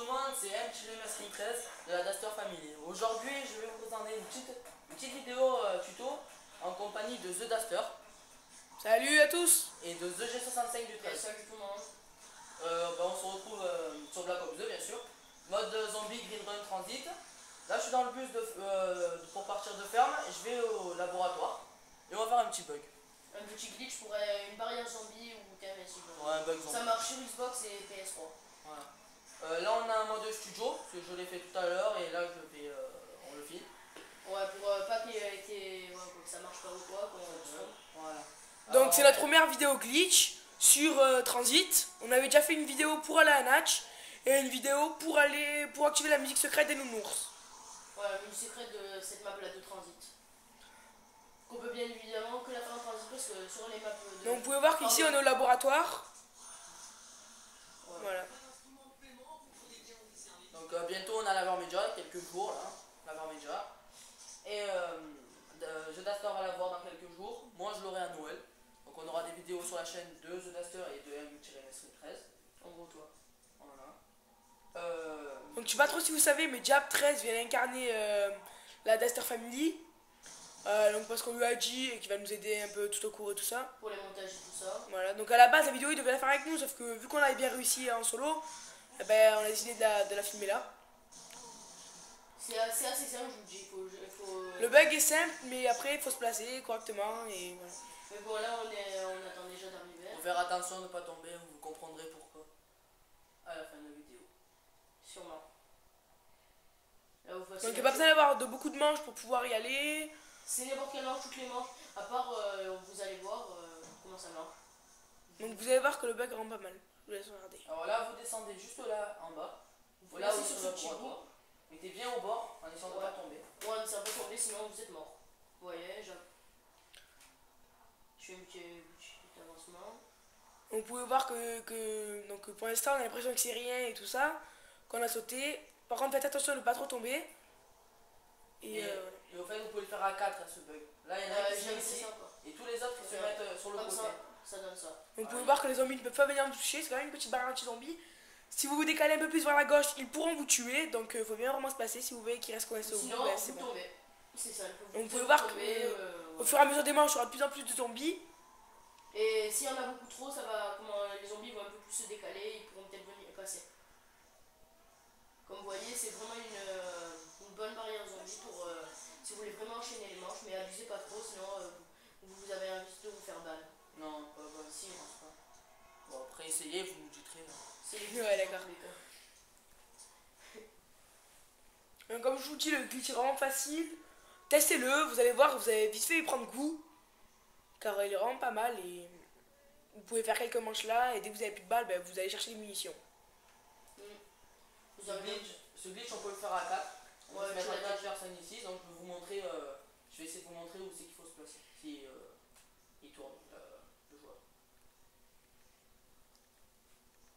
le monde, c'est M-13 de la Duster Family. Aujourd'hui, je vais vous présenter une petite vidéo tuto en compagnie de The Duster. Salut à tous. Et de The G65 du 13. Salut tout le monde. On se retrouve sur Black Ops 2 bien sûr. Mode zombie Green Run Transit. Là je suis dans le bus pour partir de ferme et je vais au laboratoire. Et on va faire un petit bug. Un petit glitch pour une barrière zombie ou KMS. Ouais, un bug zombie. Ça marche sur Xbox et PS3. Voilà. Là on a un mode studio, parce que je l'ai fait tout à l'heure et là on le file. Ouais, pour pas que ça marche pas ou quoi. Voilà. Donc c'est notre première vidéo glitch sur Transit. On avait déjà fait une vidéo pour aller à Natch et une vidéo pour activer la musique secrète des nounours. Ouais, la musique secrète de cette map là de Transit. Qu'on peut bien évidemment que la faire en Transit parce que sur les maps de... Donc vous pouvez voir qu'ici on est au laboratoire. Ouais. Voilà. Donc bientôt on a la Media, quelques jours là, la Media. Et The Duster va la voir dans quelques jours. Moi je l'aurai à Noël. Donc on aura des vidéos sur la chaîne de The Duster et de M-13. En gros toi. Voilà. Donc je sais pas trop si vous savez, mais Jab 13 vient incarner la Duster Family. Donc parce qu'on lui a dit et qu'il va nous aider un peu tout au cours et tout ça. Pour les montages et tout ça. Voilà, donc à la base la vidéo il devait la faire avec nous, sauf que vu qu'on avait bien réussi en solo, eh ben, on a décidé de la filmer là. C'est assez simple, je vous dis. Le bug est simple, mais après il faut se placer correctement et voilà. Mais bon là on attend déjà d'arriver. Faut faire attention de ne pas tomber, vous comprendrez pourquoi à la fin de la vidéo. Sûrement. Là, Donc il n'y a pas besoin d'avoir beaucoup de manches pour pouvoir y aller. C'est n'importe quelle manche, toutes les manches, à part vous allez voir comment ça marche. Donc vous allez voir que le bug rend pas mal. Je vous laisse regarder. Alors là vous descendez juste là en bas. Vous Là où laissez sur ce petit bout. mettez bien au bord en essayant de ne pas tomber. Ouais, mais ça va tomber sinon vous êtes mort. Vous voyez, je fais un petit avancement. Donc vous pouvez voir que donc, pour l'instant on a l'impression que c'est rien et tout ça, qu'on a sauté. Par contre faites attention de ne pas trop tomber. Et au fait vous pouvez le faire à 4 à ce bug. Là il y en a qui sont ici et tous les autres qui se mettent sur le côté. Ça donne ça. Donc vous pouvez voir que les zombies ne peuvent pas venir nous toucher, c'est quand même une petite barrière anti-zombie. Si vous vous décalez un peu plus vers la gauche, ils pourront vous tuer, donc il faut bien vraiment se placer. Si vous voyez qu'ils restent coincés au bout, ben, c'est bon. C'est ça. Donc vous pouvez voir qu'au fur et à mesure des manches, il y aura de plus en plus de zombies. Et s'il y en a beaucoup trop, ça va, les zombies vont un peu plus se décaler, ils pourront peut-être venir passer. Comme vous voyez, c'est vraiment une bonne barrière zombie pour si vous voulez vraiment enchaîner les manches, mais abusez pas trop, sinon vous avez un risque de vous faire balle. Non, pas si, je pense pas. Bon, après essayez, vous nous direz. Ouais, d'accord. Donc, comme je vous dis, le glitch est vraiment facile. Testez-le, vous allez voir, vous allez vite fait y prendre goût. Car il est vraiment pas mal et vous pouvez faire quelques manches là et dès que vous avez plus de balles, ben, vous allez chercher des munitions. Ce glitch on peut le faire à 4. On va se mettre à 4 personnes ici, donc je vais vous montrer, je vais essayer de vous montrer où c'est qu'il faut se placer. Si il tourne le joueur.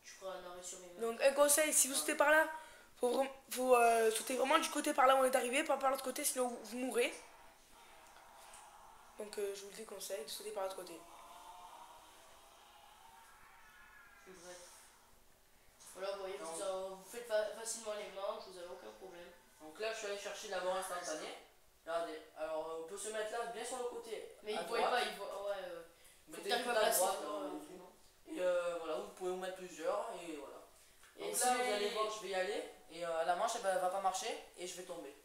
Je ferai un arrêt sur les mains. Donc un conseil, si vous sautez par là, faut sauter vraiment du côté par là où on est arrivé, pas par l'autre côté, sinon vous mourrez. Donc je vous le déconseille de sauter par l'autre côté. Voilà, vous voyez, vous faites facilement les manches, vous n'avez aucun problème. Donc là je suis allé chercher la mort instantanée. Regardez, alors on peut se mettre là bien sur le côté. Mais il ne voit pas, il voit. Ouais, mettez tout à droite. Et voilà, vous pouvez vous mettre plusieurs et voilà. Donc là vous allez voir, je vais y aller et la manche elle va pas marcher et je vais tomber.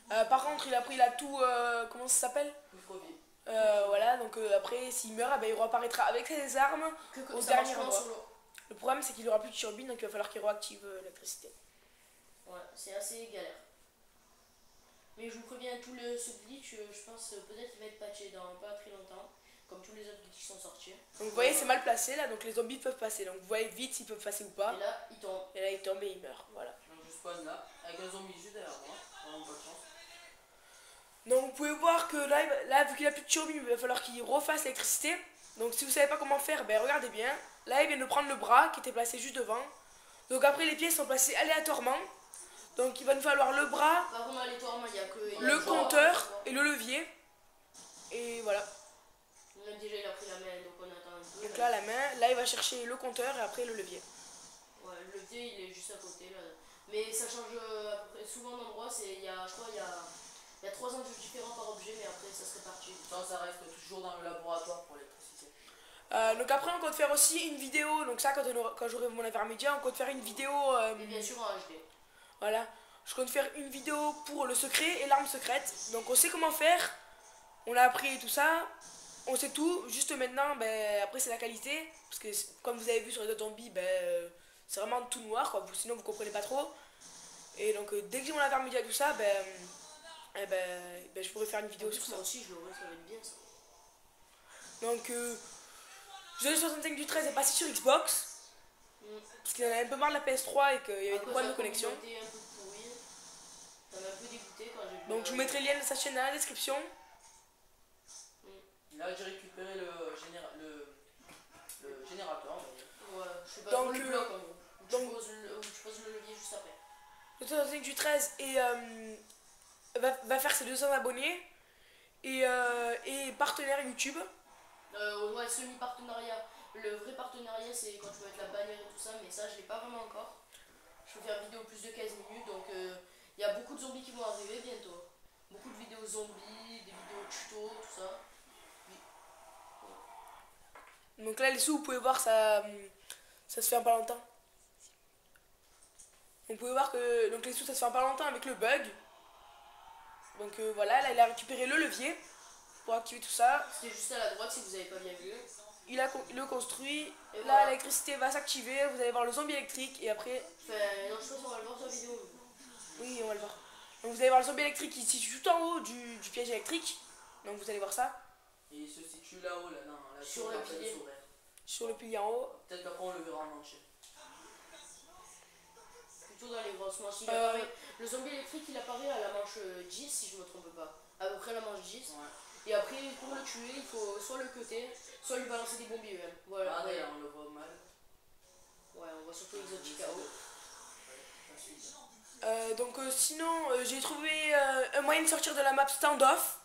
Par contre il a pris la tout, comment ça s'appelle? Voilà, donc après s'il meurt, ben, il réapparaîtra avec ses armes au dernier endroit. Le problème c'est qu'il aura plus de turbine, donc il va falloir qu'il réactive l'électricité. Ouais, c'est assez galère. Mais je vous préviens, ce glitch, je pense peut-être qu'il va être patché dans pas très longtemps, comme tous les autres glitches qui sont sortis. Donc vous voyez c'est mal placé là, donc les zombies peuvent passer, donc vous voyez vite s'ils peuvent passer ou pas. Et là il tombe. Et là il tombe et il meurt, voilà. Donc je spawn là, avec un zombie juste derrière moi, vraiment pas de chance. Donc vous pouvez voir que là vu qu'il a plus de turbine, il va falloir qu'il refasse l'électricité. Donc si vous savez pas comment faire, ben regardez bien. Là il vient de prendre le bras qui était placé juste devant. Donc après les pièces sont placées aléatoirement. Donc il va nous falloir le bras, Pas vraiment aléatoirement, il y a que le compteur et le levier. Et voilà. Déjà il a pris la main, donc on attend un peu. Donc là la main, là il va chercher le compteur et après le levier. Ouais, le levier il est juste à côté là. Mais ça change à peu près souvent d'endroit. Je crois il y a 3 enjeux différents par objet, mais après ça se répartit. Ça reste toujours dans le laboratoire pour l'électricité. Donc après on compte faire aussi une vidéo, donc ça quand j'aurai mon intermédiaire, on compte faire une vidéo, Et bien sûr en HD. voilà, je compte faire une vidéo pour le secret et l'arme secrète, donc on sait comment faire, on a appris tout ça, on sait tout, juste maintenant, après c'est la qualité, parce que comme vous avez vu sur les autres zombies, c'est vraiment tout noir, quoi, sinon vous comprenez pas trop, et donc dès que j'ai mon intermédiaire et tout ça, je pourrais faire une vidéo sur ça. Moi aussi je l'aurais, ça va être bien ça. Donc Jeu 65 du 13 est passé sur Xbox. Parce qu'il en avait un peu marre de la PS3 et qu'il y avait des problèmes de connexion. Un peu pourri. Ça m'a un peu dégoûté quand j'ai vu. Donc je vous mettrai le lien de sa chaîne dans la description. Là j'ai récupéré le générateur. Ouais, je sais pas, donc, le bloc en gros. Où tu poses le levier juste après. Le 65 du 13 va faire ses 200 abonnés et partenaire YouTube. Ouais, semi-partenariat. Le vrai partenariat, c'est quand tu vas mettre la bannière et tout ça, mais ça, je l'ai pas vraiment encore. Je vais faire une vidéo plus de 15 minutes, donc il y a beaucoup de zombies qui vont arriver bientôt. Beaucoup de vidéos zombies, des vidéos tuto, tout ça. Donc là, les sous, vous pouvez voir, ça se fait en pas longtemps. Vous pouvez voir que donc les sous, ça se fait en pas longtemps avec le bug. Donc voilà, là, il a récupéré le levier pour activer tout ça. C'était juste à la droite si vous avez pas bien vu. Il le construit. Et là, voilà. l'électricité va s'activer. Vous allez voir le zombie électrique et après. Enfin, non, je pense qu'on va le voir sur la vidéo. Oui, on va le voir. Donc vous allez voir le zombie électrique qui se situe tout en haut du piège électrique. Donc vous allez voir ça. Et il se situe là-haut, là, non, là Sur le pilier. Sur le pilier en haut. Peut-être qu'après on le verra en entier. Plutôt dans les grosses manches. Le zombie électrique il apparaît à la manche 10 si je me trompe pas. À peu près la manche 10. Ouais. Et après pour le tuer il faut soit le cutter, soit lui balancer des bombes IEM. Voilà. Ah d'ailleurs on le voit mal. Ouais, on voit surtout Exotic KO. Donc sinon j'ai trouvé un moyen de sortir de la map standoff.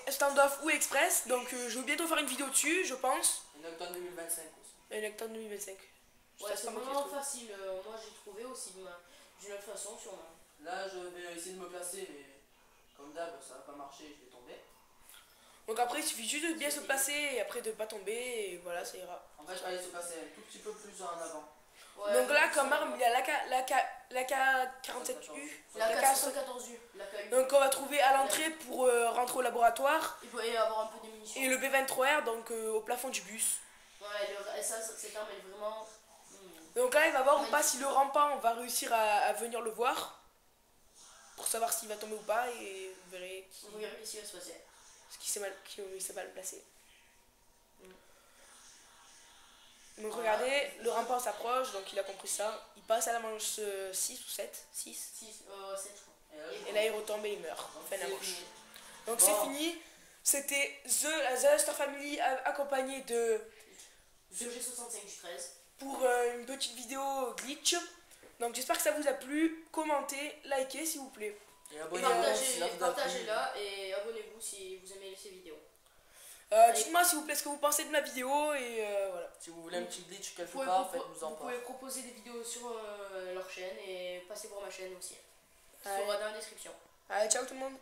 Standoff ou express. Donc je vais bientôt faire une vidéo dessus, je pense. Et Nocturne 2025 aussi. Et Nocturne 2025. Ouais, c'est vraiment facile. Moi j'ai trouvé aussi d'une autre façon sûrement. Là je vais essayer de me placer mais comme d'hab ça va pas marcher, je vais tomber. Donc après il suffit juste de bien se placer et après de pas tomber et voilà ça ira. En fait je vais aller se passer un tout petit peu plus en avant. Ouais, donc là comme arme il y a la K47U. La K114U. Donc on va trouver à l'entrée pour rentrer au laboratoire. Il peut y avoir un peu de munitions. Et le B23R donc au plafond du bus. Ouais, cette arme elle est vraiment... Donc là il va voir ou pas si le rampant on va réussir à venir le voir. Pour savoir s'il va tomber ou pas et vous verrez Vous verrez ici va se passer. qui s'est mal placé. Donc regardez, le rampant s'approche, donc il a compris ça. Il passe à la manche 6 ou 7 6 7 je crois. Et là il retombe et il meurt. Fin de la manche. Donc Bon. c'est fini. C'était The Duster Family accompagné de G65 du 13. pour une petite vidéo glitch. Donc j'espère que ça vous a plu. Commentez, likez s'il vous plaît. Et Et abonnez-vous si là vous a plu. partagez-la et abonnez-vous si vous aimez ces vidéos. Dites-moi s'il vous plaît ce que vous pensez de ma vidéo et voilà. Si vous voulez un petit glitch quelque Vous part, faites-nous en pouvez part. proposer des vidéos sur leur chaîne et passez voir ma chaîne aussi. Ouais. Sera dans la description. Allez, ciao tout le monde.